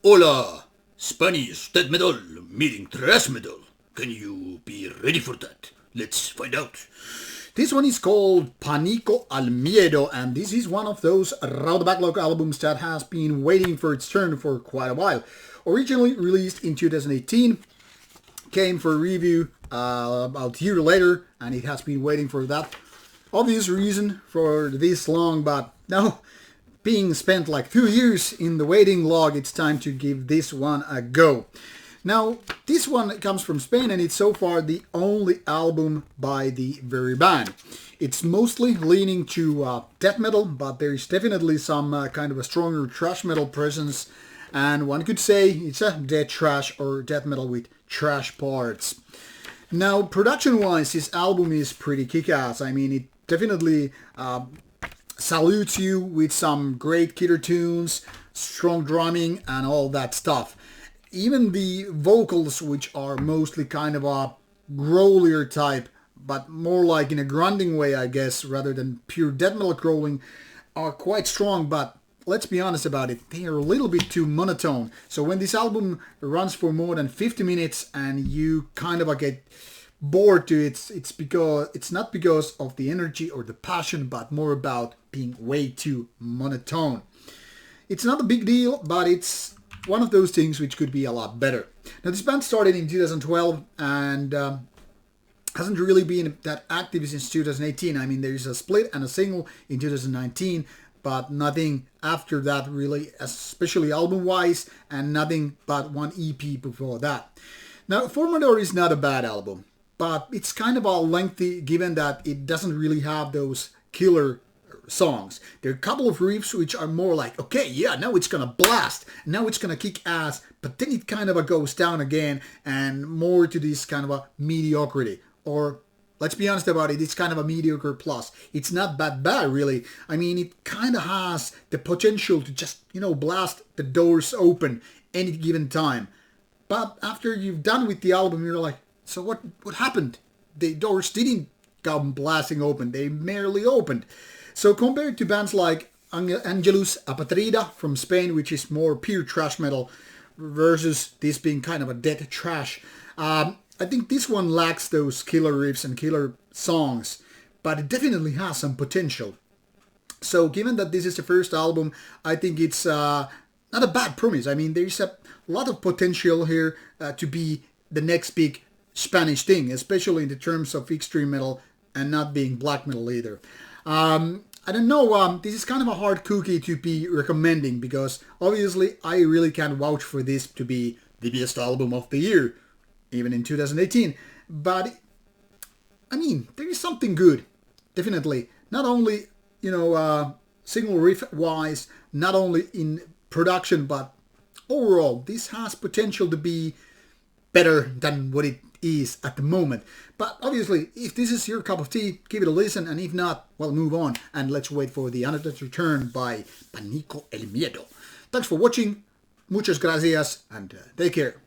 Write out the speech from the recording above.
Hola! Spanish death metal meeting thrash metal. Can you be ready for that? Let's find out. This one is called Pánico Al Miedo, and this is one of those Rauta Backlog albums that has been waiting for its turn for quite a while. Originally released in 2018, came for review about a year later, and it has been waiting for that obvious reason for this long, but now being spent like 2 years in the waiting log, it's time to give this one a go. Now, this one comes from Spain, and it's so far the only album by the very band. It's mostly leaning to death metal, but there's definitely some kind of a stronger thrash metal presence, and one could say it's a death thrash or death metal with thrash parts. Now, production-wise, this album is pretty kick-ass. I mean, it definitely salutes you with some great guitar tunes, strong drumming, and all that stuff. Even the vocals, which are mostly kind of a growlier type, but more like in a grunting way, I guess, rather than pure death metal growling, are quite strong, but let's be honest about it, they are a little bit too monotone. So when this album runs for more than 50 minutes and you kind of get bored to it, it's not because of the energy or the passion, but more about being way too monotone. It's not a big deal, but it's one of those things which could be a lot better. Now, this band started in 2012 and hasn't really been that active since 2018. I mean, there's a split and a single in 2019, but nothing after that really, especially album-wise, and nothing but one EP before that. Now, Formador is not a bad album, but it's kind of a lengthy given that it doesn't really have those killer songs. There are a couple of riffs which are more like, okay, yeah, now it's gonna blast, now it's gonna kick ass, but then it kind of goes down again and more to this kind of a mediocrity. Or let's be honest about it, it's kind of a mediocre plus. It's not that bad really. I mean, it kind of has the potential to just, blast the doors open any given time. But after you've done with the album, you're like, so what happened? The doors didn't come blasting open, they merely opened. So compared to bands like Angelus Apatrida from Spain, which is more pure thrash metal, versus this being kind of a death thrash, I think this one lacks those killer riffs and killer songs, but it definitely has some potential. So given that this is the first album, I think it's not a bad promise. I mean, there's a lot of potential here to be the next big Spanish thing, especially in the terms of extreme metal and not being black metal either. I don't know, this is kind of a hard cookie to be recommending because obviously I really can't vouch for this to be the best album of the year, even in 2018. But, I mean, there is something good, definitely. Not only, single riff-wise, not only in production, but overall, this has potential to be better than what it is at the moment. But obviously, if this is your cup of tea, give it a listen, and if not, well, move on and let's wait for the Another's Return by Pánico Al Miedo. Thanks for watching, muchas gracias, and take care.